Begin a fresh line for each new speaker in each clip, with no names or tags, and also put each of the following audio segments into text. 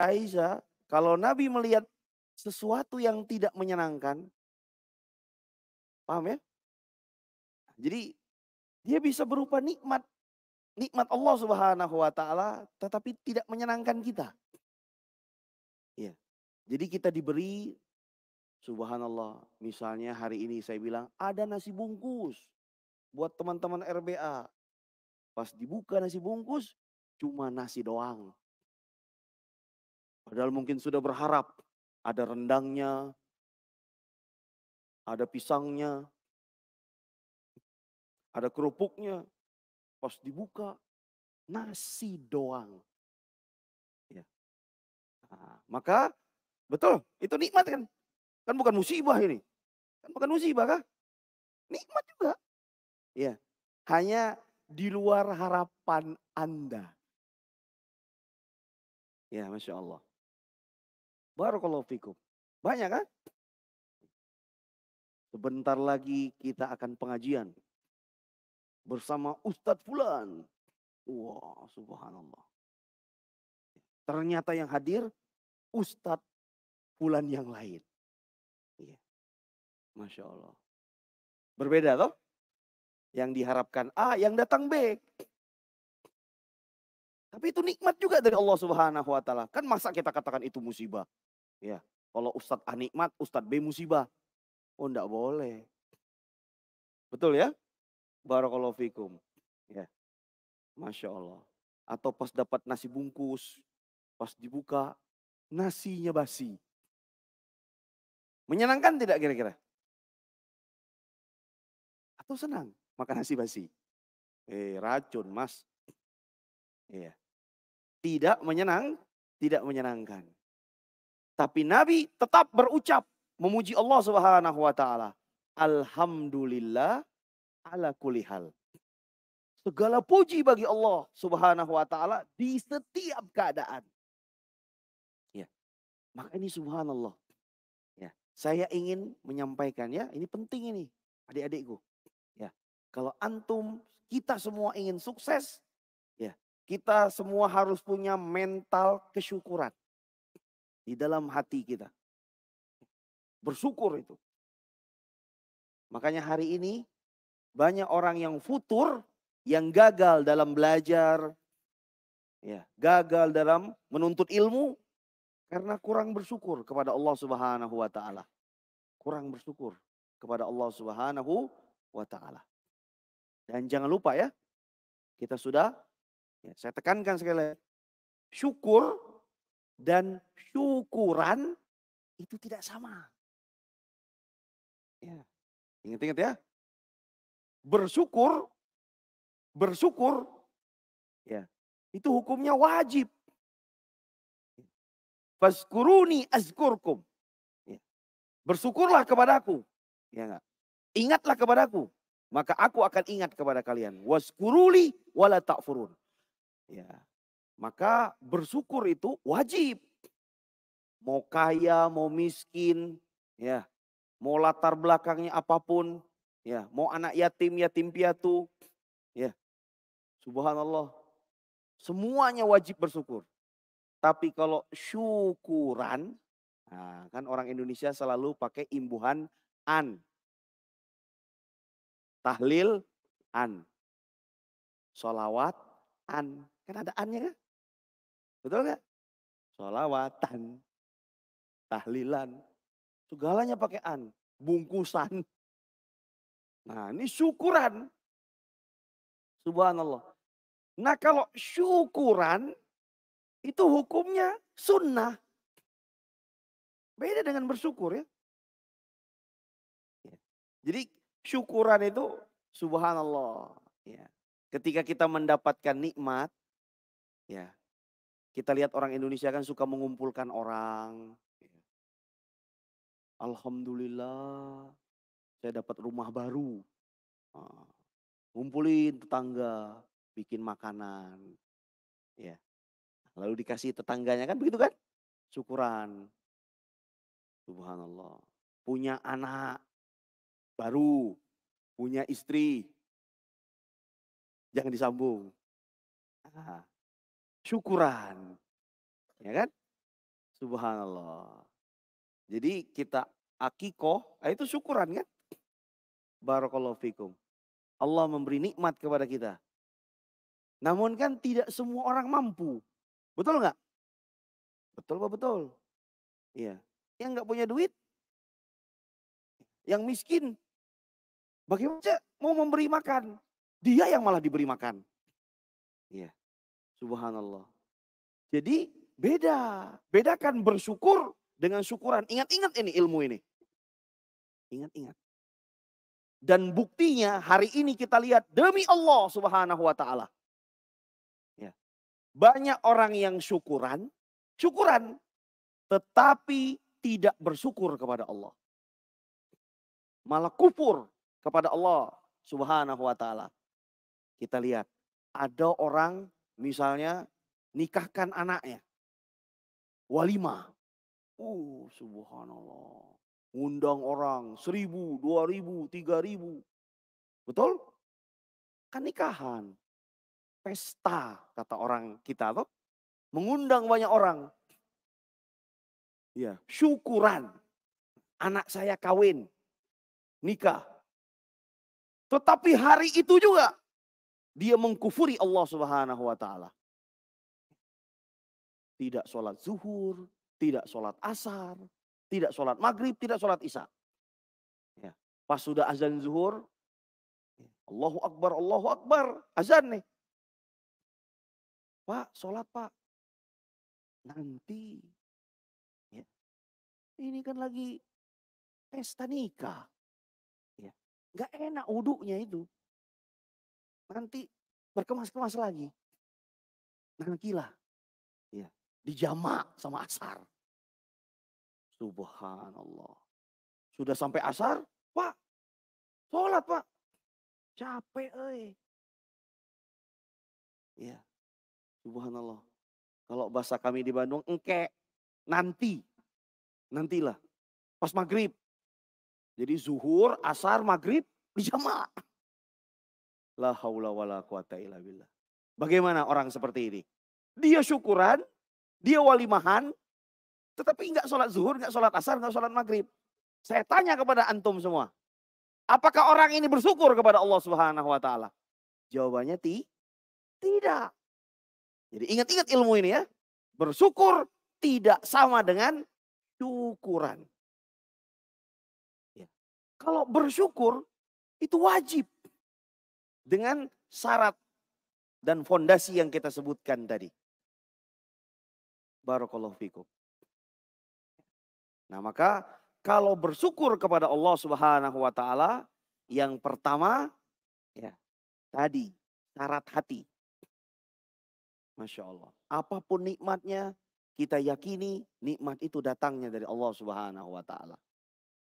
Aisyah, kalau Nabi melihat sesuatu yang tidak menyenangkan, paham ya? Jadi dia bisa berupa nikmat, nikmat Allah Subhanahu wa taala tetapi tidak menyenangkan kita. Iya. Jadi kita diberi subhanallah, misalnya hari ini saya bilang ada nasi bungkus buat teman-teman RBA. Pas dibuka nasi bungkus cuma nasi doang. Padahal mungkin sudah berharap ada rendangnya, ada pisangnya, ada kerupuknya. Pas dibuka nasi doang. Ya. Nah, maka betul itu nikmat kan? Kan bukan musibah ini. Kan bukan musibah kah? Nikmat juga. Ya. Hanya di luar harapan Anda. Ya, Masya Allah. Barakallahu fikum. Banyak kan? Sebentar lagi kita akan pengajian bersama Ustadz Fulan. Wah, subhanallah. Ternyata yang hadir Ustadz Fulan yang lain. Iya, Masya Allah. Berbeda toh? Yang diharapkan A, yang datang B. Tapi itu nikmat juga dari Allah Subhanahu wa taala. Kan masa kita katakan itu musibah? Ya. Kalau Ustadz A nikmat, Ustadz B musibah. Oh, enggak boleh. Betul ya? Barakallahu fikum. Ya, Masya Allah. Atau pas dapat nasi bungkus, pas dibuka, nasinya basi. Menyenangkan tidak kira-kira? Atau senang makan nasi basi? Racun mas. Iya. Tidak menyenangkan. Tapi Nabi tetap berucap memuji Allah Subhanahu wa taala. Alhamdulillah ala kulli hal. Segala puji bagi Allah Subhanahu wa taala di setiap keadaan. Ya. Maka ini subhanallah. Ya. Saya ingin menyampaikan ya, ini penting ini adik-adikku. Ya. Kalau antum kita semua ingin sukses, ya, kita semua harus punya mental kesyukuran di dalam hati kita. Bersyukur itu. Makanya hari ini banyak orang yang futur, yang gagal dalam belajar, ya, gagal dalam menuntut ilmu karena kurang bersyukur kepada Allah Subhanahu wa taala. Kurang bersyukur kepada Allah Subhanahu wa taala. Dan jangan lupa ya, kita sudah ya, saya tekankan sekali lagi, syukur dan syukuran itu tidak sama. Ya, ingat-ingat ya. Bersyukur, bersyukur, ya, itu hukumnya wajib. Fazkuruni azkurkum. Ya. Bersyukurlah kepadaku. Ya enggak? Ingatlah kepadaku. Maka aku akan ingat kepada kalian. Waskuruli wala ta'furun. Ya. Maka bersyukur itu wajib. Mau kaya, mau miskin, ya. Mau latar belakangnya apapun, ya. Mau anak yatim, yatim piatu, ya. Subhanallah. Semuanya wajib bersyukur. Tapi kalau syukuran, nah, kan orang Indonesia selalu pakai imbuhan an. Tahlil an. Solawat an. Kan ada annya kan? Betul gak? Solawatan. Tahlilan. Segalanya pakai an. Bungkusan. Nah ini syukuran. Subhanallah. Nah kalau syukuran itu hukumnya sunnah. Beda dengan bersyukur ya. Jadi syukuran itu subhanallah. Ya. Ketika kita mendapatkan nikmat, ya, kita lihat orang Indonesia kan suka mengumpulkan orang. Alhamdulillah, saya dapat rumah baru. Ngumpulin tetangga, bikin makanan. Ya. Lalu dikasih tetangganya kan begitu kan? Syukuran. Subhanallah. Punya anak baru, punya istri. Jangan disambung. Syukuran. Ya kan? Subhanallah. Jadi kita akikoh, itu syukuran kan? Barakallahu fikum. Allah memberi nikmat kepada kita. Namun kan tidak semua orang mampu. Betul nggak? Betul Pak, betul. Iya. Yang nggak punya duit, yang miskin, bagaimana mau memberi makan? Dia yang malah diberi makan. Iya. Subhanallah. Jadi beda. Bedakan bersyukur dengan syukuran. Ingat-ingat ini ilmu ini. Ingat-ingat. Dan buktinya hari ini kita lihat demi Allah Subhanahu wa taala. Ya. Banyak orang yang syukuran, tetapi tidak bersyukur kepada Allah. Malah kufur kepada Allah Subhanahu wa taala. Kita lihat ada orang misalnya nikahkan anaknya. Walimah. Subhanallah. Undang orang 1.000, 2.000, 3.000. Betul? Kan nikahan. Pesta kata orang kita tuh. Mengundang banyak orang. Ya, syukuran. Anak saya kawin. Nikah. Tetapi hari itu juga dia mengkufuri Allah Subhanahu wa taala. Tidak sholat zuhur, tidak sholat asar, tidak sholat maghrib, tidak sholat isya. Ya. Pas sudah azan zuhur, Allahu Akbar, azan nih. Pak, sholat Pak. Nanti. Ya. Ini kan lagi pesta nikah. Ya. Gak enak wuduknya itu. Nanti berkemas-kemas lagi. Nantilah. Ya. Dijamak sama asar. Subhanallah. Sudah sampai asar, Pak. Sholat Pak. Capek Ya. Subhanallah. Kalau bahasa kami di Bandung, engke. Nantilah. Pas maghrib. Jadi zuhur, asar, maghrib, dijamak. La haula wala quwata illa billah. Bagaimana orang seperti ini? Dia syukuran, dia walimahan, tetapi enggak sholat zuhur, enggak sholat asar, enggak sholat maghrib. Saya tanya kepada antum semua. Apakah orang ini bersyukur kepada Allah Subhanahu wa taala? Jawabannya tidak. Jadi ingat-ingat ilmu ini ya. Bersyukur tidak sama dengan syukuran. Ya. Kalau bersyukur itu wajib. Dengan syarat dan fondasi yang kita sebutkan tadi. Barakallahu fikum. Nah maka kalau bersyukur kepada Allah Subhanahu wa taala, yang pertama ya tadi syarat hati. Masya Allah. Apapun nikmatnya kita yakini nikmat itu datangnya dari Allah Subhanahu wa taala.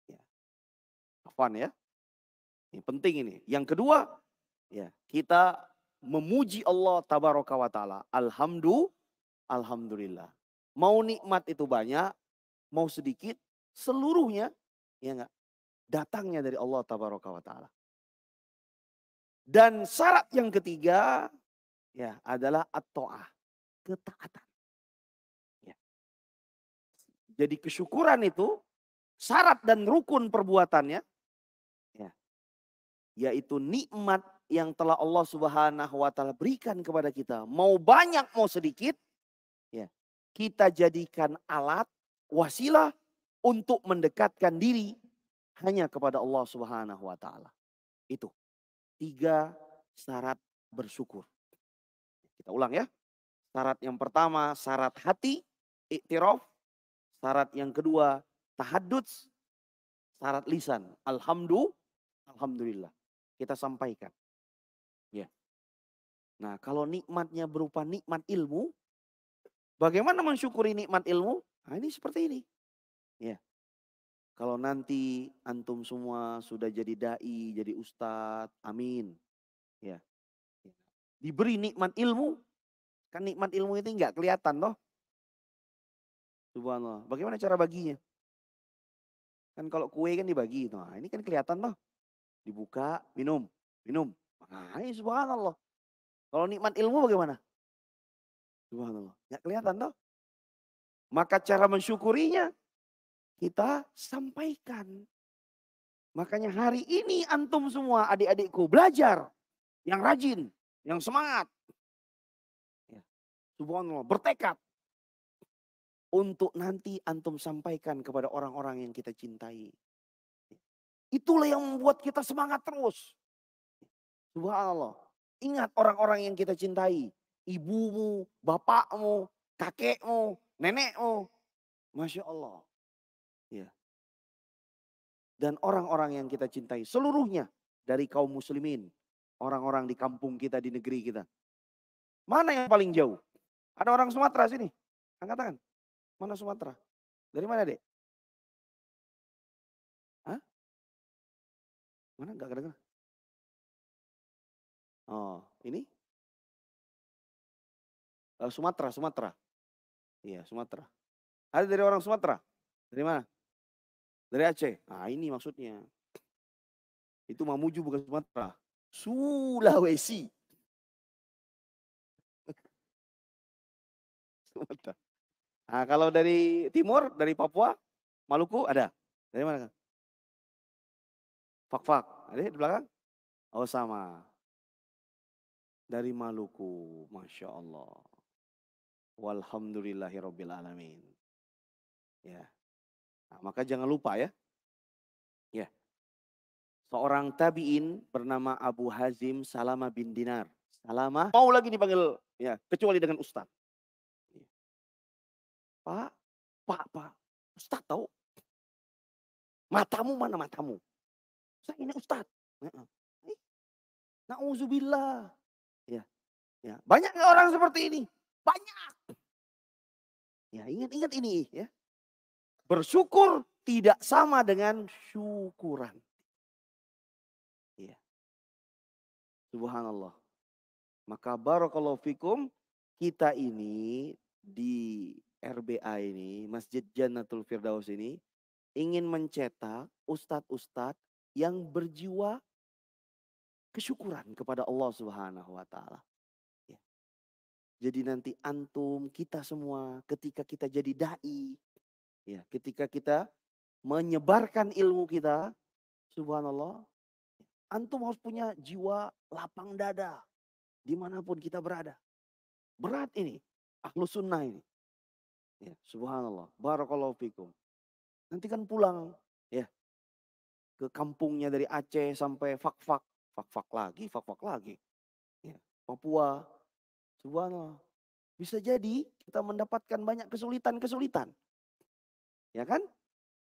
Ya. Afwan ya. Ini penting ini. Yang kedua, ya, kita memuji Allah tabaraka wa taala. Alhamdulillah. Mau nikmat itu banyak, mau sedikit, seluruhnya ya enggak datangnya dari Allah tabaraka wa taala. Dan syarat yang ketiga ya adalah at-ta'ah, ketaatan. Ya. Jadi kesyukuran itu syarat dan rukun perbuatannya ya, yaitu nikmat yang telah Allah Subhanahu wa taala berikan kepada kita, mau banyak mau sedikit, ya, kita jadikan alat, wasilah untuk mendekatkan diri hanya kepada Allah Subhanahu wa taala. Itu 3 syarat bersyukur. Kita ulang ya. Syarat yang pertama syarat hati, iktiraf. Syarat yang kedua tahadduts. Syarat lisan, alhamdulillah. Kita sampaikan. Ya. Nah, kalau nikmatnya berupa nikmat ilmu, bagaimana mensyukuri nikmat ilmu? Nah, ini seperti ini. Ya. Kalau nanti antum semua sudah jadi dai, jadi ustadz, amin. Ya. Diberi nikmat ilmu, kan nikmat ilmu itu enggak kelihatan toh. Subhanallah. Bagaimana cara baginya? Kan kalau kue kan dibagi. Nah, ini kan kelihatan toh. Dibuka, minum. Nah, ini subhanallah. Kalau nikmat ilmu bagaimana? Subhanallah. Enggak kelihatan toh. Maka cara mensyukurinya kita sampaikan. Makanya hari ini antum semua adik-adikku belajar. Yang rajin, yang semangat. Ya, subhanallah, bertekad. Untuk nanti antum sampaikan kepada orang-orang yang kita cintai. Itulah yang membuat kita semangat terus. Subhanallah. Ingat orang-orang yang kita cintai. Ibumu, bapakmu, kakekmu, nenekmu. Masya Allah. Ya. Dan orang-orang yang kita cintai. Seluruhnya dari kaum muslimin. Orang-orang di kampung kita, di negeri kita. Mana yang paling jauh? Ada orang Sumatera sini. Angkat tangan. Mana Sumatera? Dari mana, Dek? Hah? Mana? Enggak kedengeran. Oh, ini? Sumatera. Iya, Sumatera. Ada dari orang Sumatera? Dari mana? Dari Aceh. Nah, ini maksudnya. Itu Mamuju bukan Sumatera. Sulawesi. Sumatera. Nah, kalau dari timur, dari Papua, Maluku ada. Dari mana? Fak-fak. Ada di belakang? Oh, sama. Dari Maluku. Masya Allah. Walhamdulillahirabbil alamin. Ya. Nah, maka jangan lupa ya. Ya. Seorang tabi'in bernama Abu Hazim Salama bin Dinar. Salama mau lagi dipanggil ya, kecuali dengan Ustaz. Pak, Ustaz tahu? Matamu mana matamu? Saya ini Ustaz. Nauzubillah. Ya, ya. Banyak nggak orang seperti ini? Banyak. Ya, ingat ini ya. Bersyukur tidak sama dengan syukuran. Ya. Subhanallah. Maka barakallahu fikum, kita ini di RBA ini, Masjid Jannatul Firdaus ini, ingin mencetak ustadz-ustadz yang berjiwa kesyukuran kepada Allah Subhanahu wa taala. Ya. Jadi nanti antum, kita semua ketika kita jadi dai, ya, ketika kita menyebarkan ilmu kita, subhanallah, antum harus punya jiwa lapang dada dimanapun kita berada. Berat ini, ahlus sunnah ini. Ya, subhanallah, barakallahu fikum. Nanti kan pulang ya ke kampungnya dari Aceh sampai Fak-Fak lagi. Ya, Papua, subhanallah. Bisa jadi kita mendapatkan banyak kesulitan. Ya kan?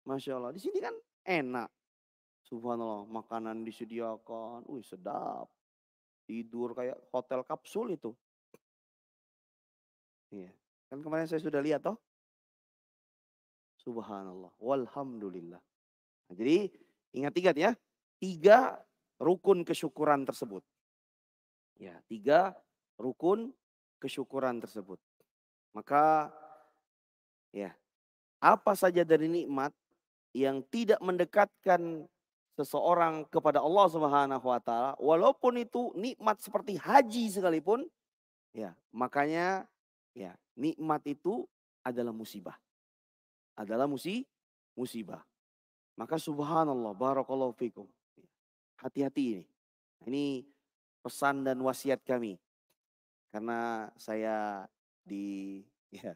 Masya Allah. Di sini kan enak. Subhanallah, makanan disediakan. Wih, sedap. Tidur kayak hotel kapsul itu. Iya. Kan kemarin saya sudah lihat toh. Subhanallah. Walhamdulillah. Nah, jadi ingat ya. 3 rukun kesyukuran tersebut. Ya, 3 rukun kesyukuran tersebut. Maka ya, apa saja dari nikmat yang tidak mendekatkan seseorang kepada Allah Subhanahu wa taala, walaupun itu nikmat seperti haji sekalipun, ya, makanya ya, nikmat itu adalah musibah. Adalah musibah. Maka subhanallah, barakallahu fikum. Hati-hati ini. Ini pesan dan wasiat kami. Karena saya ya,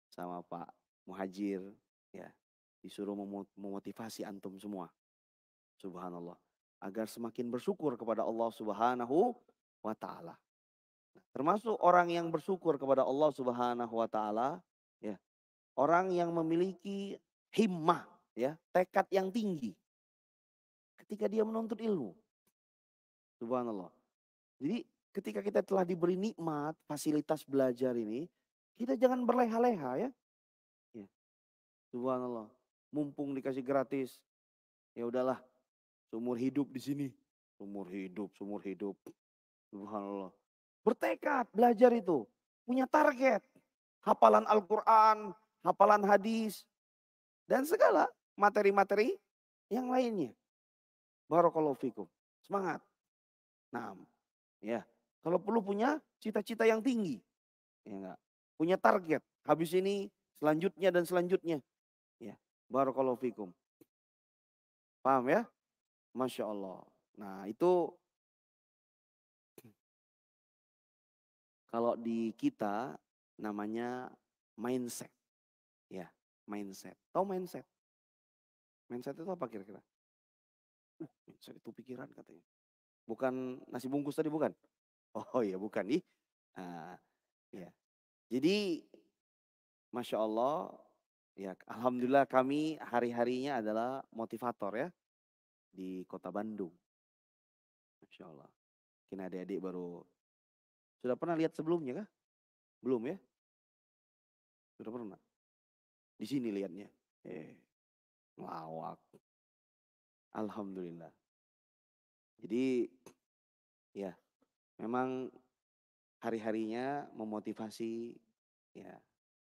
sama Pak Muhajir ya, disuruh memotivasi antum semua. Subhanallah. Agar semakin bersyukur kepada Allah Subhanahu wa taala. Termasuk orang yang bersyukur kepada Allah Subhanahu wa taala, ya. Orang yang memiliki himmah, ya, tekad yang tinggi ketika dia menuntut ilmu. Subhanallah. Jadi ketika kita telah diberi nikmat, fasilitas belajar ini, kita jangan berleha-leha ya. Ya. Subhanallah. Mumpung dikasih gratis, ya udahlah, seumur hidup di sini. Seumur hidup. Subhanallah. Bertekad belajar itu. Punya target. Hafalan Al-Quran, hafalan hadis. Dan segala materi-materi yang lainnya. Barakallahu fikum. Semangat. Nah, ya. Kalau perlu punya cita-cita yang tinggi. Ya enggak? Punya target. Habis ini selanjutnya dan selanjutnya. Ya, barakallahu fikum. Paham ya? Masya Allah. Nah itu kalau di kita namanya mindset. Ya, mindset. Tahu mindset? Mindset itu apa kira-kira? Mindset itu pikiran katanya. Bukan nasi bungkus tadi bukan? Oh iya bukan nih. Ya. Jadi Masya Allah, ya Alhamdulillah kami hari-harinya adalah motivator ya di kota Bandung. Masya Allah. Mungkin adik-adik baru, sudah pernah lihat sebelumnya kah? Belum ya? Sudah pernah? Di sini lihatnya. Lawak. Alhamdulillah. Jadi ya memang hari-harinya memotivasi ya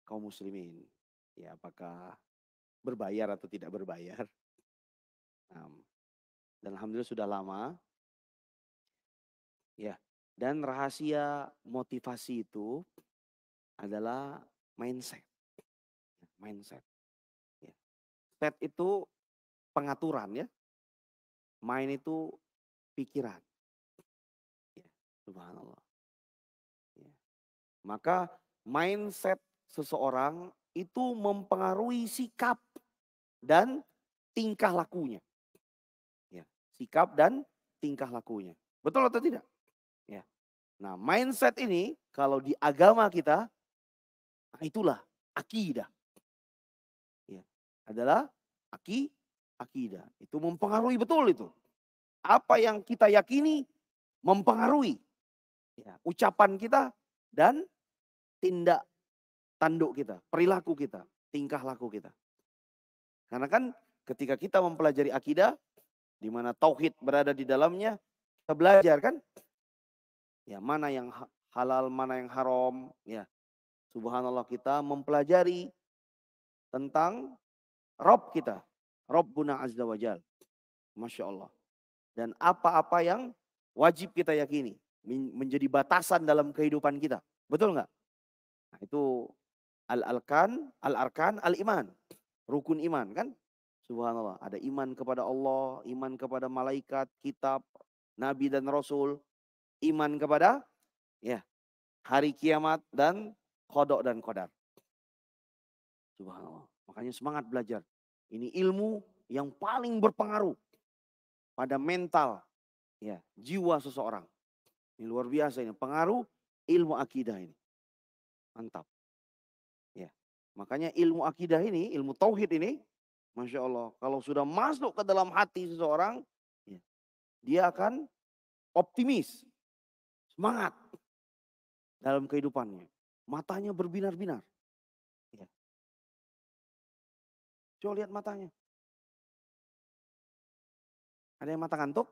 kaum muslimin. Ya apakah berbayar atau tidak berbayar. Dan Alhamdulillah sudah lama. Ya. Dan rahasia motivasi itu adalah mindset. Mindset. Ya. Set itu pengaturan ya. Mind itu pikiran. Ya. Subhanallah. Ya. Maka mindset seseorang itu mempengaruhi sikap dan tingkah lakunya. Ya. Sikap dan tingkah lakunya. Betul atau tidak? Ya. Nah mindset ini kalau di agama kita, nah itulah akidah. Ya. Adalah akidah. Itu mempengaruhi betul itu. Apa yang kita yakini mempengaruhi ya, ucapan kita dan tindak tanduk kita, perilaku kita, tingkah laku kita. Karena kan ketika kita mempelajari akidah, di mana tauhid berada di dalamnya, kita belajar kan, ya mana yang halal, mana yang haram, ya. Subhanallah kita mempelajari tentang Rob kita, Rabbuna Azza wa Jal. Masya Allah. Dan apa-apa yang wajib kita yakini. Menjadi batasan dalam kehidupan kita. Betul nggak? Nah, itu al-arkan, al-iman. Rukun iman kan? Subhanallah. Ada iman kepada Allah, iman kepada malaikat, kitab, nabi dan rasul. Iman kepada ya hari kiamat dan qada dan qadar. Subhanallah. Makanya semangat belajar. Ini ilmu yang paling berpengaruh pada mental ya, jiwa seseorang. Ini luar biasa ini, pengaruh ilmu akidah ini. Mantap. Ya. Makanya ilmu akidah ini, ilmu tauhid ini, Masya Allah, kalau sudah masuk ke dalam hati seseorang, ya, dia akan optimis, semangat dalam kehidupannya. Matanya berbinar-binar. Ya. Coba lihat matanya. Ada yang mata ngantuk?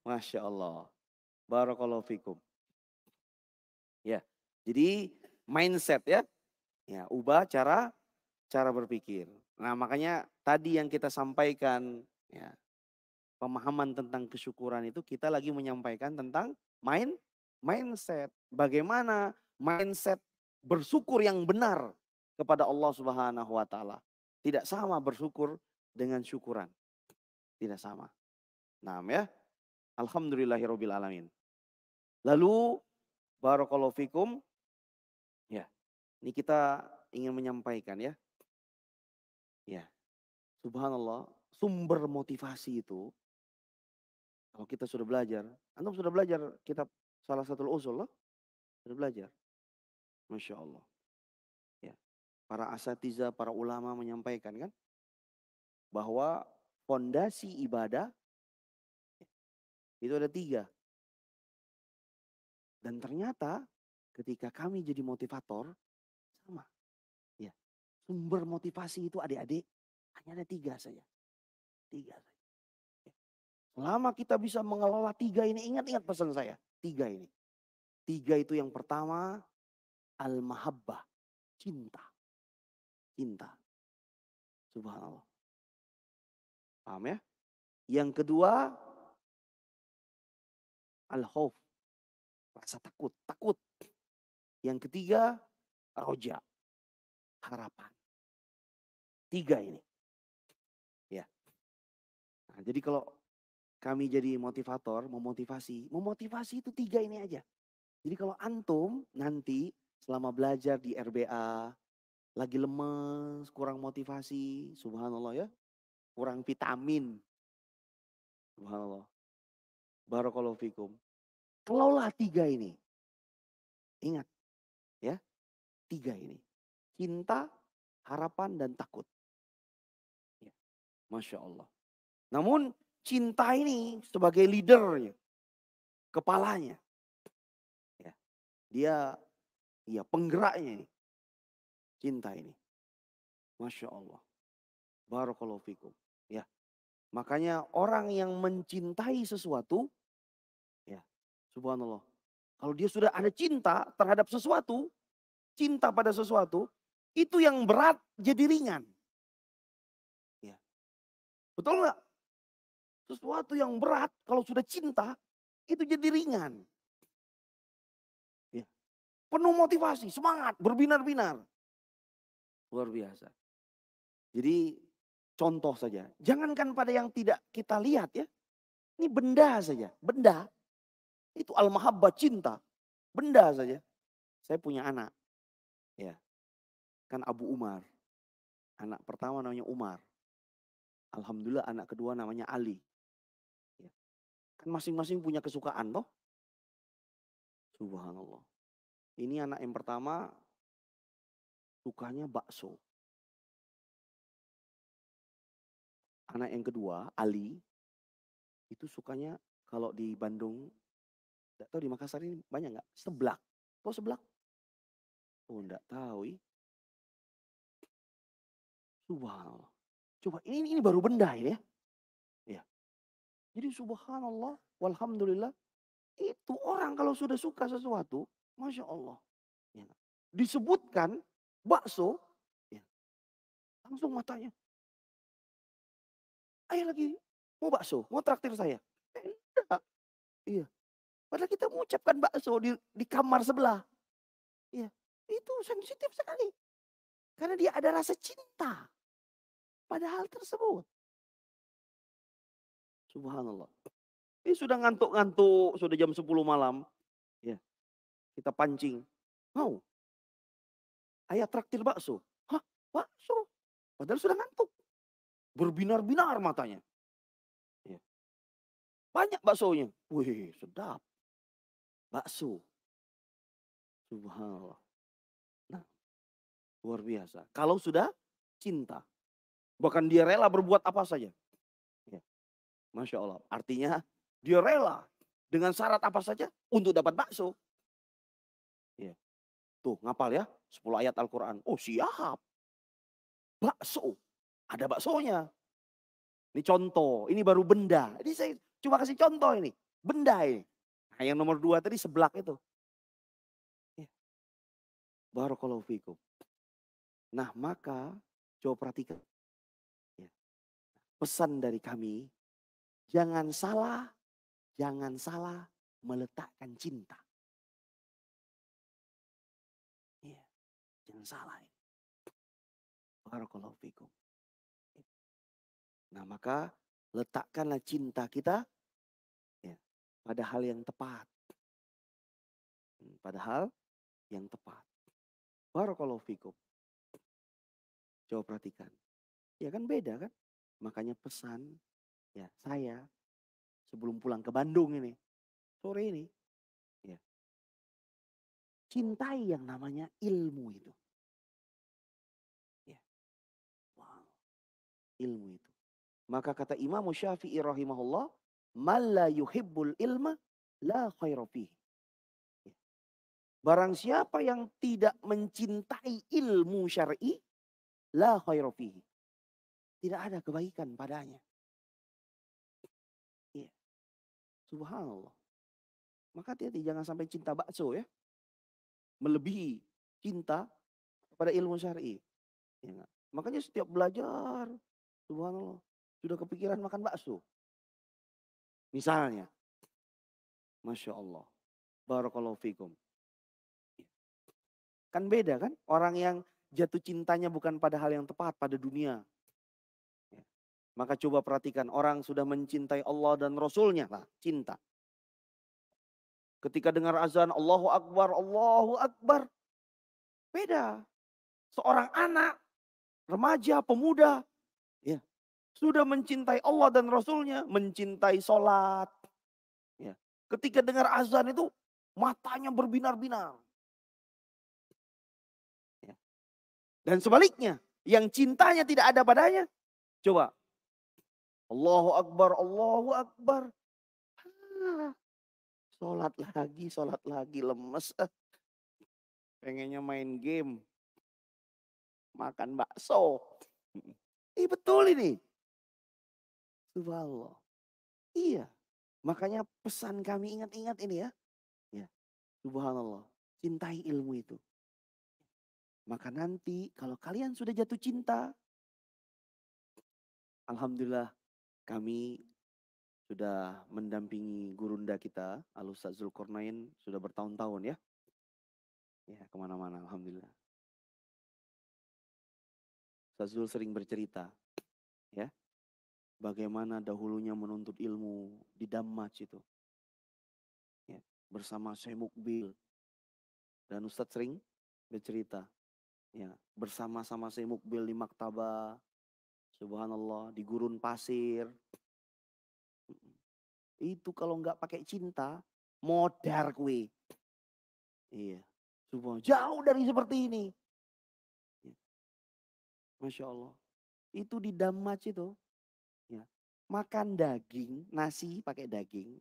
Masya Allah. Barakallahu fikum. Ya, jadi mindset ya. Ya, ubah cara berpikir. Nah, makanya tadi yang kita sampaikan ya, pemahaman tentang kesyukuran itu kita lagi menyampaikan tentang mindset. Bagaimana mindset bersyukur yang benar kepada Allah Subhanahu wa taala. Tidak sama bersyukur dengan syukuran. Tidak sama. Nah, ya. Alhamdulillahirabbil alamin. Lalu barakallahu fikum. Ya. Ini kita ingin menyampaikan ya. Ya. Subhanallah, sumber motivasi itu kalau kita sudah belajar, antum sudah belajar kitab salah satu usul loh, sudah belajar. Masya Allah. Ya. Para asatiza, para ulama menyampaikan kan bahwa fondasi ibadah itu ada 3. Dan ternyata ketika kami jadi motivator sama. Ya. Sumber motivasi itu adik-adik hanya ada 3 saja. 3 saja. Ya. Selama kita bisa mengelola 3 ini, ingat-ingat pesan saya. 3 ini. 3 itu yang pertama al-mahabbah, cinta. Cinta. Subhanallah. Paham ya? Yang kedua Al-khauf, rasa takut, takut. Yang ketiga, roja, harapan. 3 ini. Ya. Nah, jadi kalau kami jadi motivator, memotivasi itu 3 ini aja. Jadi kalau antum nanti selama belajar di RBA, lagi lemes, kurang motivasi, subhanallah ya, kurang vitamin, subhanallah. Barakallahu fikum. Kelola 3 ini. Ingat ya, 3 ini. Cinta, harapan, dan takut. Ya, Masya Allah. Namun cinta ini sebagai leadernya, kepalanya. Ya, dia penggeraknya ini. Cinta ini. Masya Allah. Barakallahu fikum. Ya, makanya orang yang mencintai sesuatu, ya, subhanallah. Kalau dia sudah ada cinta terhadap sesuatu, cinta pada sesuatu, itu yang berat jadi ringan. Ya. Betul nggak? Sesuatu yang berat kalau sudah cinta, itu jadi ringan. Ya. Penuh motivasi, semangat, berbinar-binar. Luar biasa. Jadi contoh saja. Jangankan pada yang tidak kita lihat ya. Ini benda saja. Benda. Itu al-mahabbah, cinta. Benda saja. Saya punya anak. Ya. Kan Abu Umar. Anak pertama namanya Umar. Alhamdulillah anak kedua namanya Ali. Ya. Kan masing-masing punya kesukaan toh. Subhanallah. Ini anak yang pertama sukanya bakso. Anak yang kedua, Ali, itu sukanya kalau di Bandung, tidak tahu di Makassar ini banyak nggak? Seblak. Tahu seblak? Oh enggak tahu. Subhanallah. Coba ini baru benda ini ya. Ya. Jadi subhanallah, walhamdulillah, itu orang kalau sudah suka sesuatu, Masya Allah. Ya. Disebutkan bakso, ya. Langsung matanya. Ayo lagi, mau bakso, mau traktir saya. Enggak. Iya. Padahal kita mengucapkan bakso di kamar sebelah. Iya. Itu sensitif sekali. Karena dia ada rasa cinta pada hal tersebut. Subhanallah. Ini sudah ngantuk-ngantuk, sudah jam 10 malam. Ya. Kita pancing. Mau? Ayah traktir bakso. Hah? Bakso? Padahal sudah ngantuk. Berbinar-binar matanya. Ya. Banyak baksonya. Wih, sedap. Bakso. Subhanallah. Nah, luar biasa. Kalau sudah cinta. Bahkan dia rela berbuat apa saja. Ya. Masya Allah. Artinya dia rela dengan syarat apa saja untuk dapat bakso. Ya. Tuh ngapal ya 10 ayat Al-Quran. Oh siap. Bakso. Ada baksonya. Ini contoh. Ini baru benda. Ini saya cuma kasih contoh ini. Benda ini. Nah, yang nomor 2 tadi seblak itu. Ya. Barakallahu fikum. Nah maka coba perhatikan. Ya. Pesan dari kami. Jangan salah meletakkan cinta. Ya. Jangan salah. Barakallahu fikum. Nah maka letakkanlah cinta kita ya, pada hal yang tepat. Pada hal yang tepat. Barakallahu fikum. Coba perhatikan. Ya kan beda kan. Makanya pesan ya saya sebelum pulang ke Bandung ini. Sore ini. Ya, cintai yang namanya ilmu itu. Ya. Wow. Ilmu itu. Maka kata Imam Syafi'i rahimahullah. Man la yuhibbul ilma la khaira fihi. Barang siapa yang tidak mencintai ilmu syar'i, la khaira fihi. Tidak ada kebaikan padanya. Iya. Subhanallah. Maka hati-hati jangan sampai cinta bakso ya. Melebihi cinta pada ilmu syar'i. Ya, makanya setiap belajar, subhanallah, sudah kepikiran makan bakso. Misalnya. Masya Allah. Barakallahu fikum. Kan beda kan? Orang yang jatuh cintanya bukan pada hal yang tepat, pada dunia. Ya. Maka coba perhatikan, orang sudah mencintai Allah dan Rasulnya lah, cinta. Ketika dengar azan, Allahu Akbar, Allahu Akbar. Beda. Seorang anak, remaja, pemuda, ya, sudah mencintai Allah dan Rasulnya, mencintai sholat. Ya. Ketika dengar azan itu, matanya berbinar-binar. Ya. Dan sebaliknya, yang cintanya tidak ada padanya, coba. Allahu Akbar, Allahu Akbar. Sholat lagi, lemes. Pengennya main game. Makan bakso. Betul ini. Subhanallah. Iya. Makanya pesan kami ingat-ingat ini ya. Ya. Subhanallah. Cintai ilmu itu. Maka nanti kalau kalian sudah jatuh cinta. Alhamdulillah kami sudah mendampingi gurunda kita. Al-Ustaz Zulkarnain sudah bertahun-tahun ya. Ya kemana-mana Alhamdulillah. Ustaz Zul sering bercerita. Ya. Bagaimana dahulunya menuntut ilmu di Dammaj itu. Ya, bersama Syekh Mukbil. Dan Ustadz sering bercerita. Ya, bersama-sama Syekh Mukbil di Maktabah. Subhanallah, di gurun pasir. Itu kalau nggak pakai cinta, modar kue. Iya, subhanallah. Jauh dari seperti ini. Ya. Masya Allah. Itu di Dammaj itu. Ya. Makan daging, nasi pakai daging.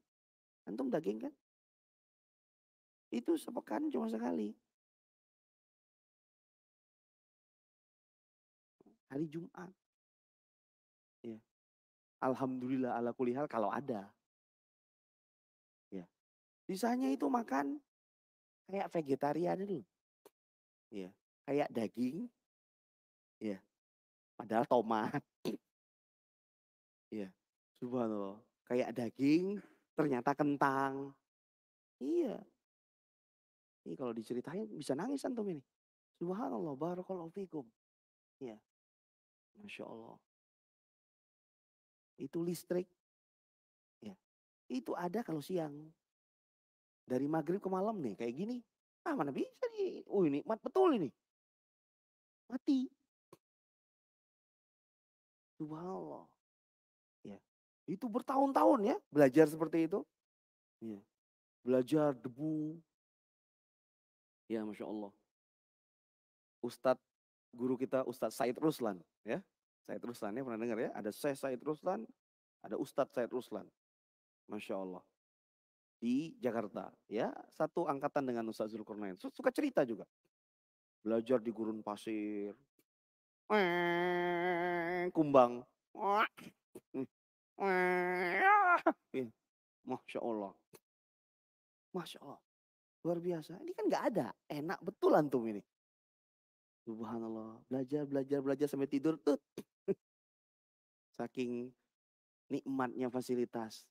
Antum daging kan? Itu sepekan cuma sekali. Hari Jumat. Ya. Alhamdulillah ala kulli hal kalau ada. Ya. Sisanya itu makan kayak vegetarian itu. Ya. Kayak daging. Ya. Padahal tomat. Ya. Subhanallah. Kayak daging, ternyata kentang. Iya. Ini kalau diceritain bisa nangis antum ini. Subhanallah, barakallahu fikum. Ya. Masya Allah. Itu listrik. Ya. Itu ada kalau siang. Dari maghrib ke malam nih, kayak gini. Mana bisa nih. Ini nikmat betul ini. Mati. Subhanallah. Ya. Itu bertahun-tahun ya belajar seperti itu. Ya. Belajar debu. Ya Masya Allah. Ustadz guru kita Ustadz Said Ruslan. Ya. Said Ruslan ya pernah dengar ya. Ada Syekh Said Ruslan. Ada Ustadz Said Ruslan. Masya Allah. Di Jakarta. Ya. Satu angkatan dengan Ustadz Zulkarnain. Suka cerita juga. Belajar di gurun pasir. Kumbang. Masya Allah. Masya Allah. Luar biasa. Ini kan gak ada. Enak betul antum ini. Subhanallah. Belajar sampai tidur tuh. Saking nikmatnya fasilitas.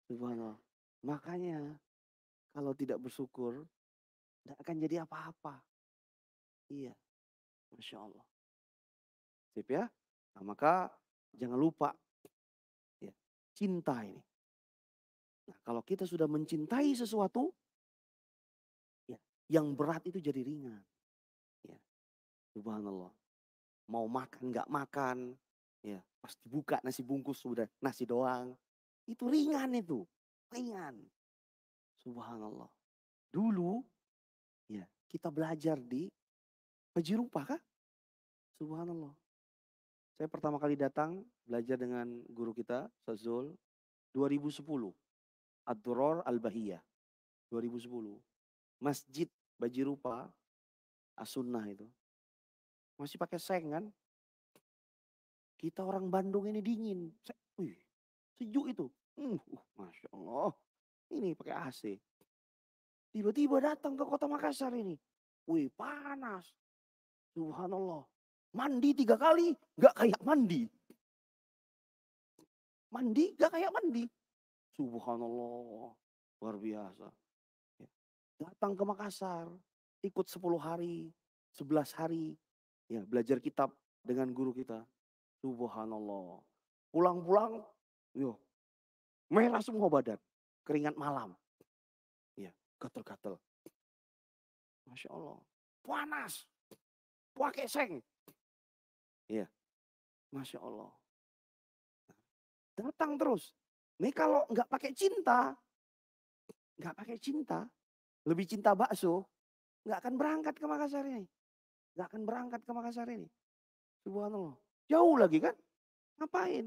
Subhanallah. Makanya kalau tidak bersyukur, tidak akan jadi apa-apa. Iya. Masya Allah. Sip ya. Nah, maka jangan lupa. Ya, cinta ini. Nah, kalau kita sudah mencintai sesuatu, ya, yang berat itu jadi ringan. Ya. Subhanallah. Mau makan nggak makan, ya pas dibuka nasi bungkus sudah nasi doang. Itu ringan itu. Ringan. Subhanallah. Dulu ya kita belajar di Pajirupa kah? Subhanallah. Saya pertama kali datang belajar dengan guru kita, Sazul, 2010. Ad-Durar Al-Bahiyah. 2010. Masjid Bajirupa, As-Sunnah itu. Masih pakai seng kan? Kita orang Bandung ini dingin. Sejuk itu. Masya Allah. Ini pakai AC. Tiba-tiba datang ke kota Makassar ini. Panas. Subhanallah. Mandi 3 kali, gak kayak mandi. Mandi gak kayak mandi. Subhanallah. Luar biasa. Ya. Datang ke Makassar, ikut 10 hari, 11 hari, ya belajar kitab dengan guru kita. Subhanallah. Pulang-pulang, yo, merah semua badan, keringat malam, ya, gatel-gatel. Masya Allah, panas, pakai seng, ya, Masya Allah. Datang terus. Nih kalau nggak pakai cinta, lebih cinta bakso, nggak akan berangkat ke Makassar ini. Nggak akan berangkat ke Makassar ini. Subhanallah. Jauh lagi kan? Ngapain?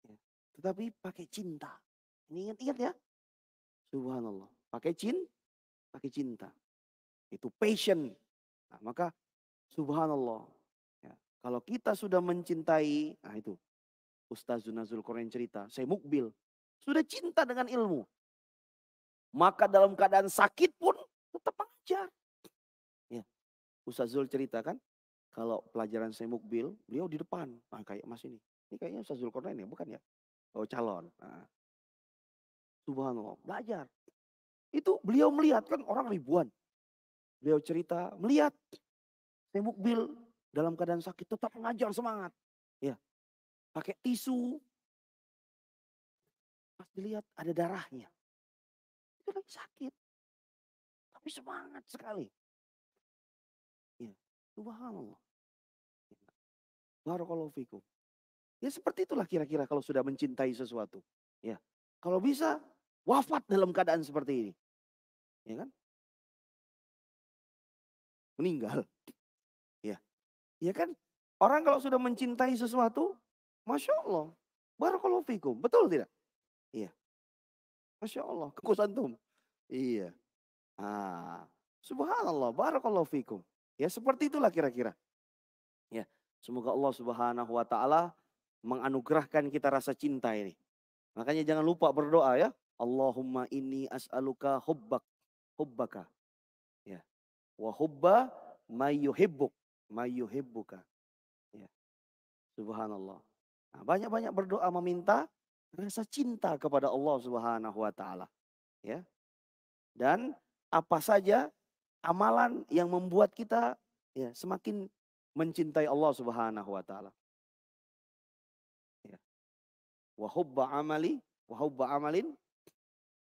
Ya. Tetapi pakai cinta. Ini ingat-ingat ya. Subhanallah. Pakai cinta. Itu passion. Nah, maka subhanallah. Ya. Kalau kita sudah mencintai, nah itu. Ustaz Zunazul Quran cerita, saya mukbil. Sudah cinta dengan ilmu. Maka dalam keadaan sakit pun tetap mengajar. Ya. Ustaz Zul cerita kan, kalau pelajaran saya mukbil, beliau di depan. Nah, kayak mas ini. Ini kayaknya Ustaz Zul Quran ya, bukan ya? Oh calon. Nah, subhanallah, belajar. Itu beliau melihat kan orang ribuan. Beliau cerita, melihat saya mukbil dalam keadaan sakit tetap mengajar semangat. Ya, pakai tisu. Pas dilihat ada darahnya. Itu lagi sakit. Tapi semangat sekali. Ya, subhanallah. Barakallahu fikum. Ya seperti itulah kira-kira kalau sudah mencintai sesuatu. Ya, kalau bisa wafat dalam keadaan seperti ini. Ya kan? Meninggal. Ya, ya kan? Orang kalau sudah mencintai sesuatu, Masya Allah. Barakallahu fikum. Betul tidak? Iya. Masya Allah. Kekusantum. Iya. Ah, subhanallah. Barakallahu fikum. Ya seperti itulah kira-kira. Ya. Semoga Allah subhanahu wa ta'ala menganugerahkan kita rasa cinta ini. Makanya jangan lupa berdoa ya. Allahumma inni as'aluka hubbaka. Ya. Wa hubba mayyuhibbuka. Ya. Subhanallah. Nah, banyak-banyak berdoa meminta rasa cinta kepada Allah Subhanahu wa taala, ya. Dan apa saja amalan yang membuat kita ya semakin mencintai Allah Subhanahu wa taala. Ya. Wa hubba amalin.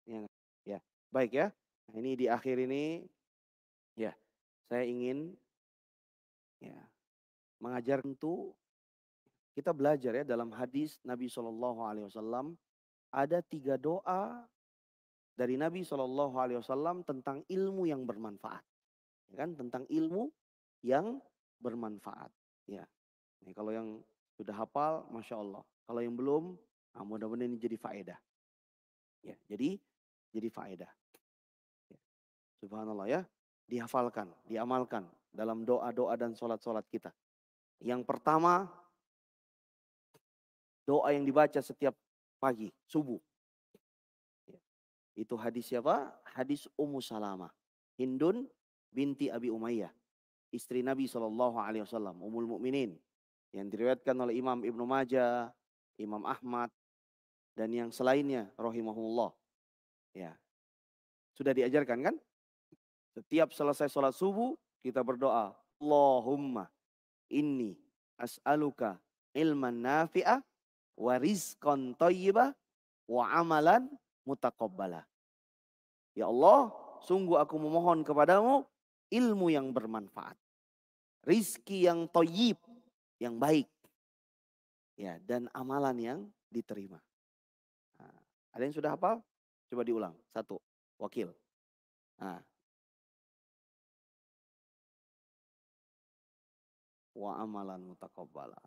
Ya, ya. Baik ya. Nah, ini di akhir ini ya, saya ingin ya mengajar tentu kita belajar ya dalam hadis Nabi Shallallahu alaihi wasallam ada 3 doa dari Nabi Shallallahu alaihi wasallam tentang ilmu yang bermanfaat. Ya kan? Tentang ilmu yang bermanfaat. Ya. Ini kalau yang sudah hafal, Masya Allah. Kalau yang belum, nah mudah-mudahan ini jadi faedah. Ya, jadi faedah. Ya. Subhanallah ya. Dihafalkan, diamalkan dalam doa-doa dan sholat-sholat kita. Yang pertama, doa yang dibaca setiap pagi, subuh. Ya. Itu hadis siapa? Hadis Ummu Salamah. Hindun binti Abi Umayyah. Istri Nabi SAW, Ummul Mukminin. Yang diriwayatkan oleh Imam Ibnu Majah, Imam Ahmad, dan yang selainnya, rahimahullah. Ya. Sudah diajarkan kan? Setiap selesai sholat subuh, kita berdoa. Allahumma inni as'aluka ilman nafi'ah wa rizqan thayyibah wa amalan mutaqabbala. Ya Allah, sungguh aku memohon kepadamu ilmu yang bermanfaat. Rizki yang thayyib, yang baik. Ya, dan amalan yang diterima. Nah, ada yang sudah hafal? Coba diulang. 1, wakil. Nah. Wa amalan mutaqabbala.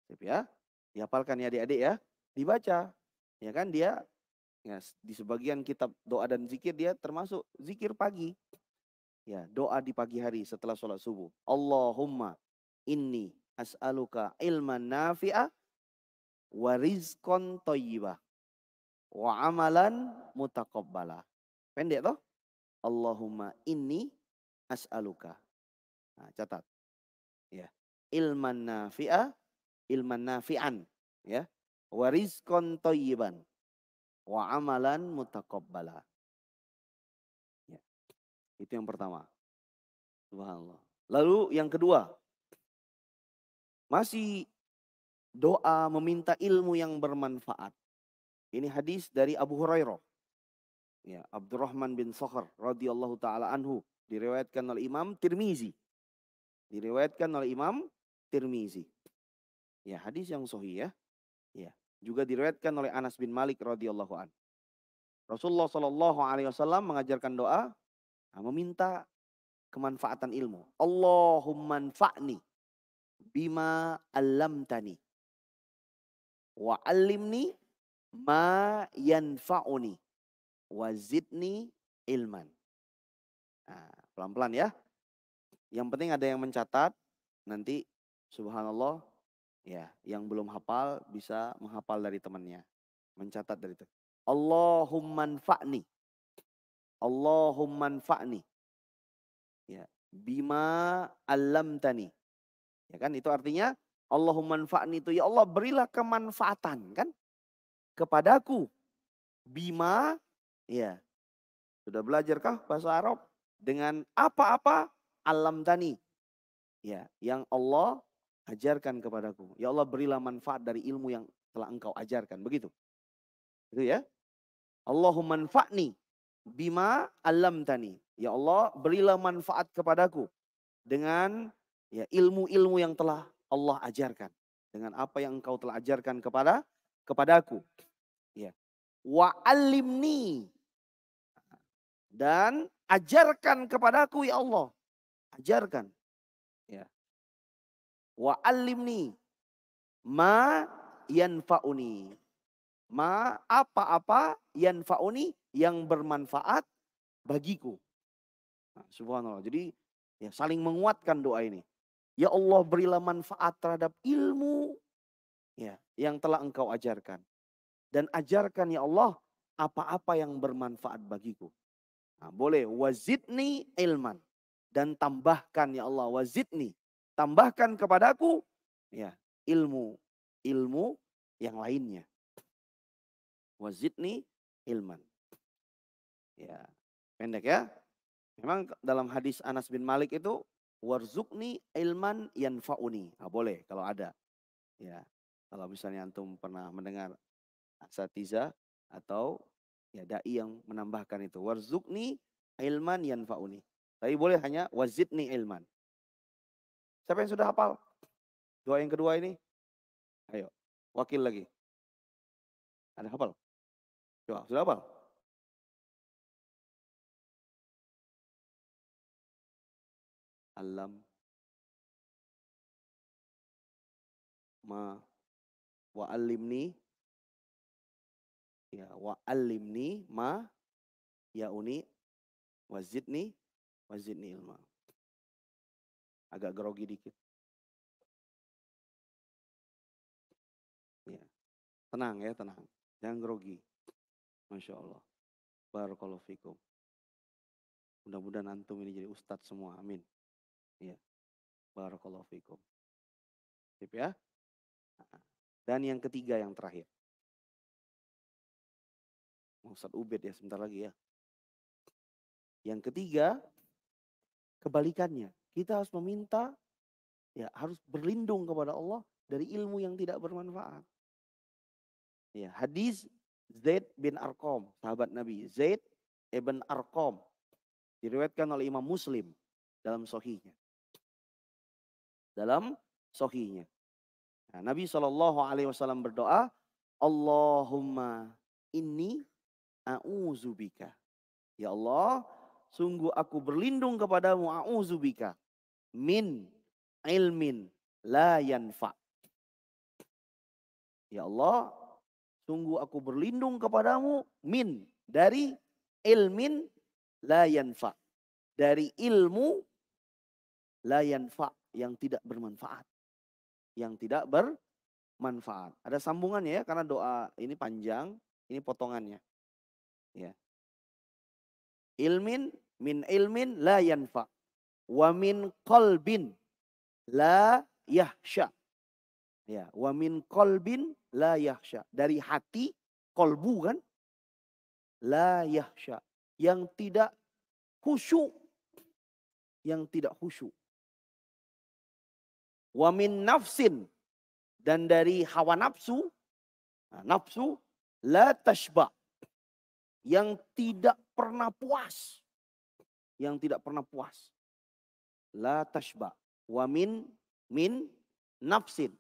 Sip ya. Dihafalkan ya adik-adik ya. Dibaca. Ya kan dia ya, di sebagian kitab doa dan zikir dia termasuk zikir pagi. Ya, doa di pagi hari setelah sholat subuh. Allahumma inni as'aluka ilman nafi'ah wa rizqan thayyibah wa amalan mutaqabbala. Pendek toh? Allahumma inni as'aluka. Nah, catat. Ya. Ilman nafi'ah, ilman nafi'an, ya. Wa rizqan thayyiban. wa amalan mutaqabbala. Ya, itu yang pertama. Subhanallah. Lalu yang kedua, masih doa meminta ilmu yang bermanfaat. Ini hadis dari Abu Hurairah. Ya, Abdurrahman bin Sakhr radhiyallahu taala anhu, diriwayatkan oleh Imam Tirmizi. Diriwayatkan oleh Imam Tirmizi. Ya, hadis yang sahih ya. Ya, juga diriwayatkan oleh Anas bin Malik radhiyallahu an. Rasulullah sallallahu alaihi wasallam mengajarkan doa meminta kemanfaatan ilmu. Allahumma anfa'ni bima 'allamtani wa 'allimni ma yanfa'uni wa zidni ilman. Nah, pelan-pelan ya. Yang penting ada yang mencatat, nanti subhanallah ya, yang belum hafal bisa menghafal dari temannya. Mencatat dari itu. Allahumma anfa'ni. Allahumma anfa'ni. Ya, bima 'allamtani. Ya kan, itu artinya Allahumma anfa'ni itu ya Allah berilah kemanfaatan kan kepadaku. Bima, ya. Sudah belajarkah bahasa Arab? Dengan apa-apa 'allamtani. Ya, yang Allah ajarkan kepadaku. Ya Allah berilah manfaat dari ilmu yang telah Engkau ajarkan. Begitu. Itu ya. Allahumma anfa'ni bima 'allamtani. Ya Allah berilah manfaat kepadaku dengan ya ilmu-ilmu yang telah Allah ajarkan. Dengan apa yang Engkau telah ajarkan kepadaku. Ya. Wa 'allimni. Dan ajarkan kepadaku ya Allah. Ajarkan. Ya. Wa 'allimni ma yanfa'uni. Ma apa-apa yanfa'uni yang bermanfaat bagiku. Nah, subhanallah. Jadi ya saling menguatkan doa ini. Ya Allah berilah manfaat terhadap ilmu ya yang telah Engkau ajarkan. Dan ajarkan ya Allah apa-apa yang bermanfaat bagiku. Nah, boleh wazidni ilman. Dan tambahkan ya Allah wazidni. Tambahkan kepadaku ya ilmu yang lainnya. Wazidni ilman. Ya, pendek ya. Memang dalam hadis Anas bin Malik itu warzuqni ilman yanfa'uni. Nah, boleh kalau ada. Ya. Kalau misalnya antum pernah mendengar asatiza atau ya dai yang menambahkan itu warzuqni ilman yanfa'uni. Tapi boleh hanya wazidni ilman. Siapa yang sudah hafal? Doa yang kedua ini? Ayo, wakil lagi. Ada hafal? Coba, sudah hafal? Alam ma wa alimni ya wa alimni ma ya uni wazidni ilma. Agak grogi dikit. Ya. Tenang ya, tenang. Jangan grogi. Masya Allah. Barakallahu fikum. Mudah-mudahan antum ini jadi ustadz semua. Amin. Ya. Barakallahu fikum. Sip ya. Dan yang ketiga yang terakhir. Ustadz Ubed ya sebentar lagi ya. Yang ketiga, kebalikannya. Kita harus meminta, ya harus berlindung kepada Allah dari ilmu yang tidak bermanfaat. Ya, hadis Zaid bin Arqam, sahabat Nabi. Zaid ibn Arqam. Diriwayatkan oleh Imam Muslim dalam sahihnya. Dalam sahihnya. Nah, Nabi SAW berdoa, Allahumma inni a'udzubika. Ya Allah, sungguh aku berlindung kepadamu, a'udzubika min ilmin la yanfa. Ya Allah, sungguh aku berlindung kepadamu min dari ilmin la yanfa. Dari ilmu la yanfa yang tidak bermanfaat. Yang tidak bermanfaat. Ada sambungannya ya karena doa ini panjang, ini potongannya. Ya. Ilmin min ilmin la yanfa wa min qalbin la yahsya. Ya, wa min qalbin la yahsya. Dari hati, kolbu kan? la yahsya, yang tidak khusyuk, Wa min nafsin, dan dari hawa nafsu, nafsu la tashba, yang tidak pernah puas, La tashba. Wa min nafsin,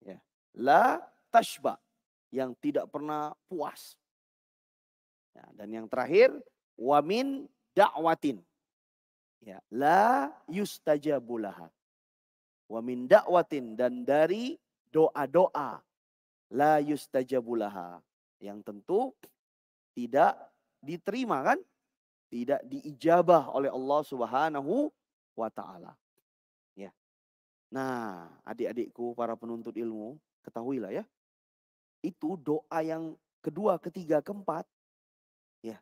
ya. La tashba, yang tidak pernah puas. Ya, dan yang terakhir, wa min da'watin, ya, la yustajabulaha. Wa min da'watin, dan dari doa-doa, la yustajabulaha, yang tentu tidak diterima, kan? Tidak diijabah oleh Allah Subhanahu wa taala. Ya. Nah, adik-adikku para penuntut ilmu, ketahuilah ya. Itu doa yang kedua, ketiga, keempat, ya.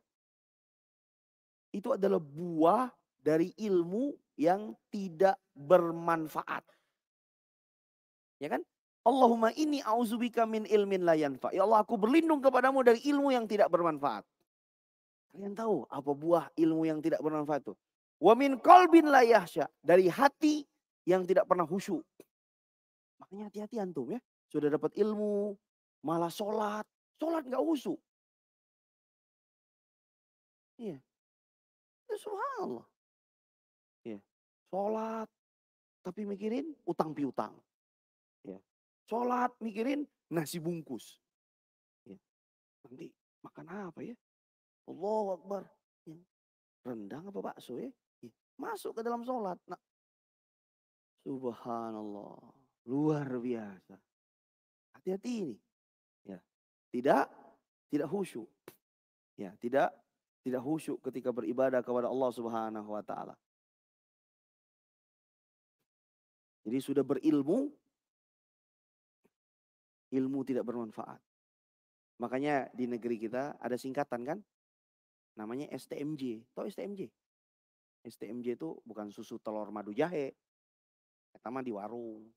Itu adalah buah dari ilmu yang tidak bermanfaat. Ya kan? Allahumma inni a'udzubika min ilmin la yanfa. Ya Allah, aku berlindung kepadamu dari ilmu yang tidak bermanfaat. Kalian tahu apa buah ilmu yang tidak bermanfaat itu? Wa min qalbin la yahsya, dari hati yang tidak pernah khusyuk. Makanya hati-hati antum ya. Sudah dapat ilmu, malah sholat nggak khusyuk. Iya. Ya, subhanallah. Iya. Sholat tapi mikirin utang piutang. Ya. Sholat mikirin nasi bungkus. Ya. Nanti makan apa ya? Allahu Akbar. Ya. Rendang apa bakso ya? Ya. Masuk ke dalam sholat. Nah, subhanallah. Luar biasa. Hati-hati ini. Ya. Tidak khusyuk. Ya, tidak khusyuk ketika beribadah kepada Allah Subhanahu wa taala. Jadi sudah berilmu, ilmu tidak bermanfaat. Makanya di negeri kita ada singkatan kan? Namanya STMJ. Tahu STMJ? STMJ itu bukan susu telur madu jahe. Pertama di warung.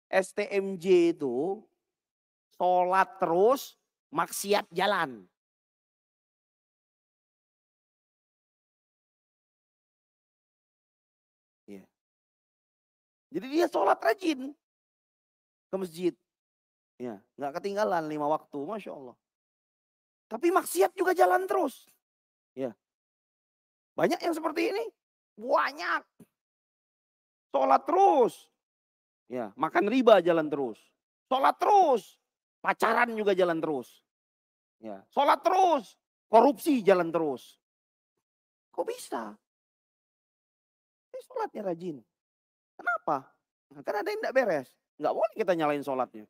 STMJ itu sholat terus, maksiat jalan. Ya. Jadi dia sholat rajin ke masjid. Ya, nggak ketinggalan 5 waktu, Masya Allah. Tapi maksiat juga jalan terus. Ya. Banyak yang seperti ini. Banyak. Sholat terus. Ya, makan riba jalan terus. Sholat terus. Pacaran juga jalan terus. Ya, sholat terus. Korupsi jalan terus. Kok bisa? Sholatnya rajin. Kenapa? Nah, kan ada yang tidak beres. Nggak boleh kita nyalain sholatnya.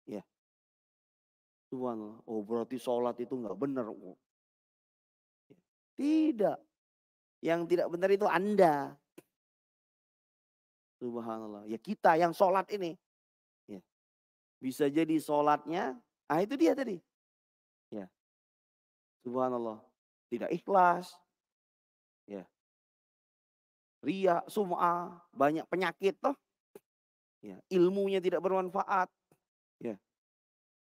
Ya. Subhanallah. Oh, berarti sholat itu nggak benar. Oh. Tidak. Yang tidak benar itu Anda. Subhanallah. Ya kita yang sholat ini. Ya. Bisa jadi sholatnya. Ah, itu dia tadi. Ya. Subhanallah. Tidak ikhlas. Ya. Ria, sum'ah, banyak penyakit toh. Ya. Ilmunya tidak bermanfaat. Ya.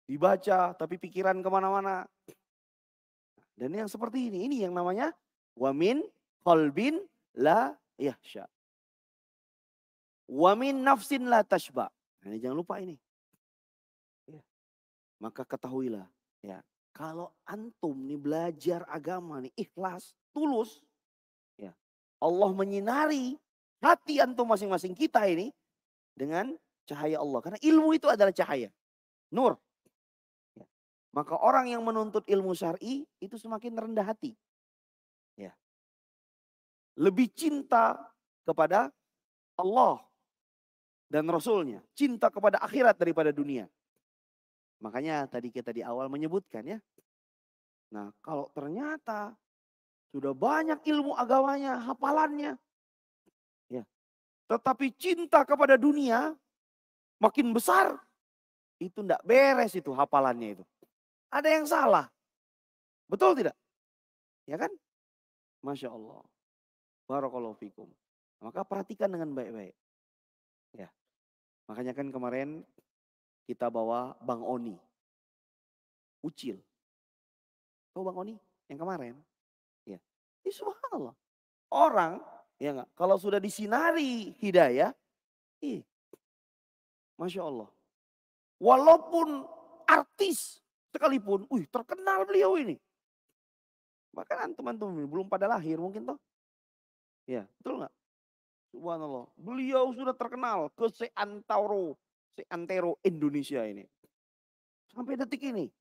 Dibaca tapi pikiran kemana-mana. Dan yang seperti ini yang namanya wamin qalbin la yahsya. Wamin nafsin la tashba. Nah, jangan lupa ini. Ya. Maka ketahuilah, ya, kalau antum nih belajar agama nih ikhlas, tulus, ya, Allah menyinari hati antum masing-masing kita ini dengan cahaya Allah. Karena ilmu itu adalah cahaya, nur. Ya. Maka orang yang menuntut ilmu syar'i itu semakin rendah hati. Ya. Lebih cinta kepada Allah dan Rasulnya. Cinta kepada akhirat daripada dunia. Makanya tadi kita di awal menyebutkan ya. Nah, kalau ternyata sudah banyak ilmu agamanya, hafalannya. Ya. Tetapi cinta kepada dunia makin besar. Itu enggak beres itu hafalannya itu. Ada yang salah. Betul tidak? Ya kan? Masya Allah. Barakallahu fikum. Maka perhatikan dengan baik-baik. Ya. Makanya kan kemarin kita bawa Bang Oni. Ucil. Tahu Bang Oni yang kemarin? Ya. Subhanallah. Orang ya enggak, kalau sudah disinari hidayah, Masya Allah. Walaupun artis sekalipun, terkenal beliau ini. Bahkan antum-antum belum pada lahir mungkin toh. Ya, betul nggak? Subhanallah. Beliau sudah terkenal ke seantero Indonesia ini. Sampai detik ini.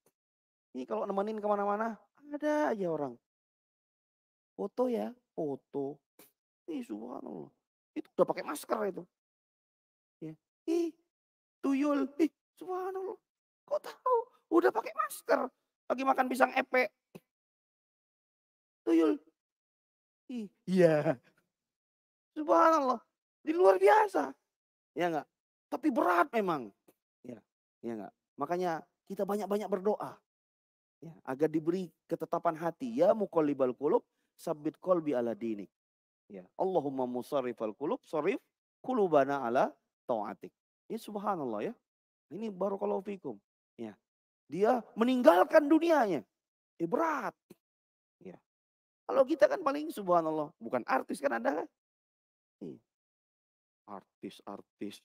Ini kalau nemenin kemana-mana, ada aja orang. Foto ya, foto. Subhanallah. Itu udah pakai masker itu. Ya. Tuyul. Subhanallah. Kok tahu? Udah pakai masker. Lagi makan pisang epek. Tuyul. Iya. Subhanallah. Di luar biasa. Ya enggak? Tapi berat memang. Ya, ya enggak? Makanya kita banyak-banyak berdoa. Ya, agar diberi ketetapan hati. Ya muqallibal qulub, sabbit qalbi ala dinik. Ya, Allahumma musarrifal qulub, sarif qulubana ala ta'atik. Ini subhanallah ya. Ini barakallahu fikum. Ya. Dia meninggalkan dunianya. Berat. Ya. Kalau kita kan paling subhanallah, bukan artis kan ada kan? Artis-artis.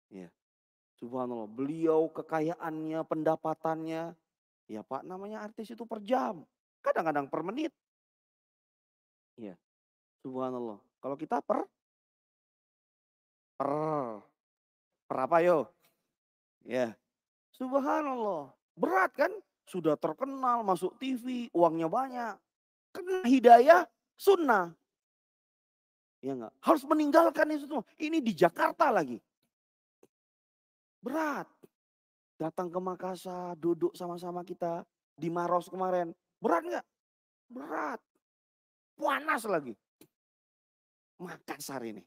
Ya. Subhanallah, beliau kekayaannya, pendapatannya, ya Pak namanya artis itu per jam. Kadang-kadang per menit. Ya. Subhanallah. Kalau kita per apa yo? Ya. Subhanallah. Berat kan? Sudah terkenal, masuk TV, uangnya banyak. Kena hidayah, sunnah. Ya enggak? Harus meninggalkan itu semua. Ini di Jakarta lagi. Berat. Datang ke Makassar, duduk sama-sama kita di Maros kemarin. Berat enggak? Berat. Panas lagi. Makassar ini.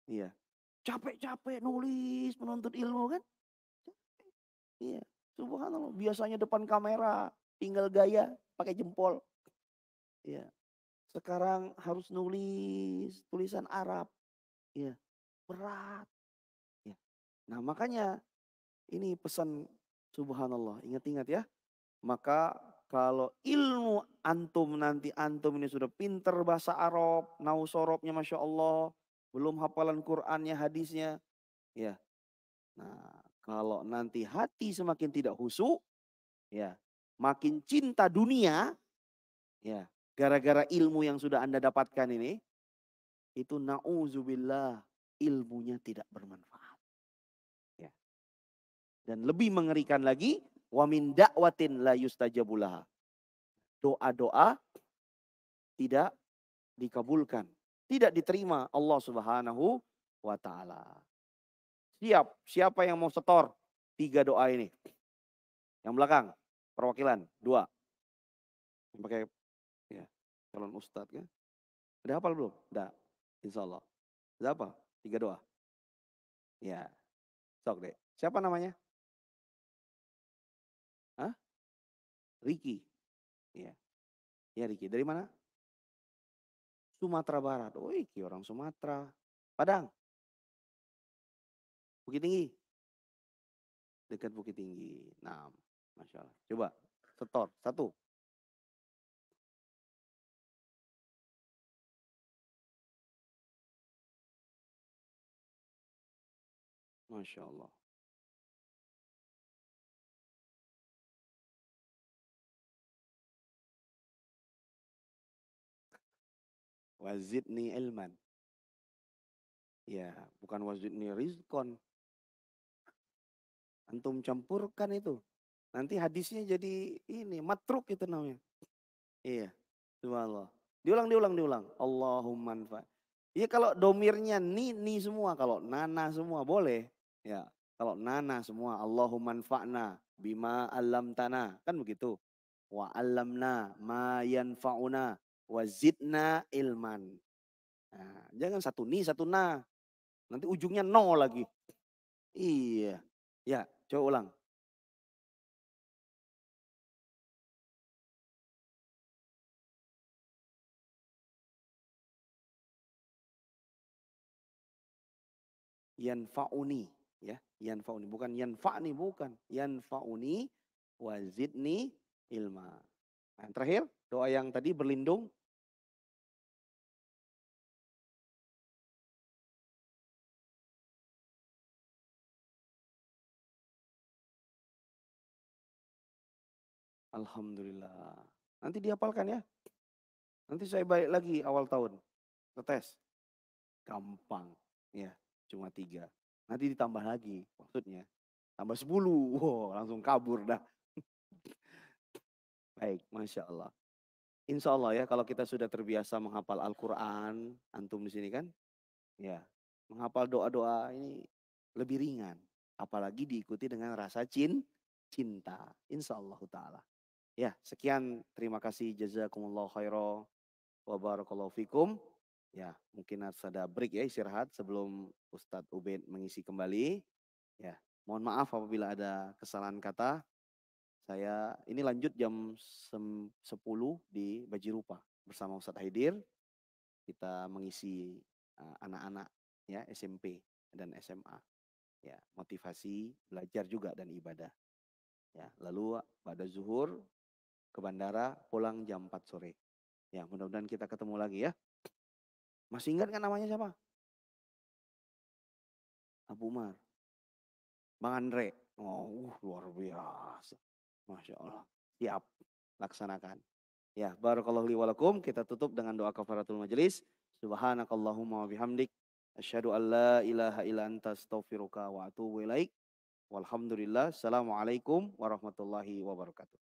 Iya. Capek-capek nulis, menuntut ilmu kan? Iya. Subhanallah. Biasanya depan kamera, tinggal gaya, pakai jempol. Iya. Sekarang harus nulis tulisan Arab. Iya. Berat. Ya. Nah makanya ini pesan subhanallah. Ingat-ingat ya. Maka kalau ilmu antum nanti antum ini sudah pinter bahasa Arab, nau sorobnya Masya Allah. Belum hafalan Qur'annya, hadisnya. Ya. Nah kalau nanti hati semakin tidak khusyuk. Ya. Makin cinta dunia. Ya. Gara-gara ilmu yang sudah Anda dapatkan ini. Itu na'udzubillah. Ilmunya tidak bermanfaat. Ya. Dan lebih mengerikan lagi. Wa min da'watin la yustajabulaha. Doa-doa tidak dikabulkan. Tidak diterima Allah Subhanahu wa ta'ala. Siapa yang mau setor 3 doa ini? Yang belakang, perwakilan 2. Pakai ya, calon ustadz kan. Udah hafal belum? Udah, insya Allah. Udah apa? 3 doa. Ya, sok deh. Siapa namanya? Hah? Riki. Ya. Ya Riki. Dari mana? Sumatera Barat. Oh, iki orang Sumatera. Padang. Bukit Tinggi. Dekat Bukit Tinggi. Nah, Masya Allah. Coba, setor. 1. Masya Allah. Wazidni ilman. Ya, bukan wazidni rizkon. Antum campurkan itu. Nanti hadisnya jadi ini, matruk itu namanya. Iya, subhanallah. Diulang. Allahumma anfa. Iya kalau domirnya ni semua, kalau nana semua boleh. Ya, kalau nana semua, Allahumma anfa'na bima tanah kan begitu. Wa alamna ma yanfa'una wa zidna ilman. Nah, jangan satu ni, satu na. Nanti ujungnya no lagi. Iya. Ya, coba ulang. Yanfa'uni. Ya, yanfa'uni. Bukan yanfa'ni, bukan. Yanfa'uni wa zidni ilma. Nah, yang terakhir, doa yang tadi berlindung. Alhamdulillah. Nanti dihafalkan ya. Nanti saya balik lagi awal tahun. Ngetes. Gampang. Ya, cuma 3. Nanti ditambah lagi maksudnya. Tambah 10. Wow, langsung kabur dah. Baik, Masya Allah. Insya Allah ya, kalau kita sudah terbiasa menghafal Al-Quran, antum di sini kan, ya, menghafal doa-doa ini lebih ringan. Apalagi diikuti dengan rasa cinta. Insya Allah ta'ala. Ya, sekian. Terima kasih. Jazakumullah khairan. Wa barakallahu fikum. Ya, mungkin harus ada break ya, istirahat sebelum Ustadz Ubaid mengisi kembali. Ya, mohon maaf apabila ada kesalahan kata. Saya ini lanjut jam 10 di Bajirupa bersama Ustadz Haidir. Kita mengisi anak-anak ya SMP dan SMA. Ya, motivasi, belajar juga dan ibadah. Ya, lalu pada zuhur ke bandara, pulang jam 4 sore. Ya, mudah-mudahan kita ketemu lagi ya. Masih ingat kan namanya siapa? Abu Umar. Bang Andre. Oh, luar biasa. Masya Allah. Siap. Laksanakan. Ya, barakallahu li walakum. Kita tutup dengan doa kafaratul majelis. Subhanakallahumma wa bihamdik. Asyhadu an la ilaha illa anta astaghfiruka wa atubu ilaik. Walhamdulillah. Assalamualaikum warahmatullahi wabarakatuh.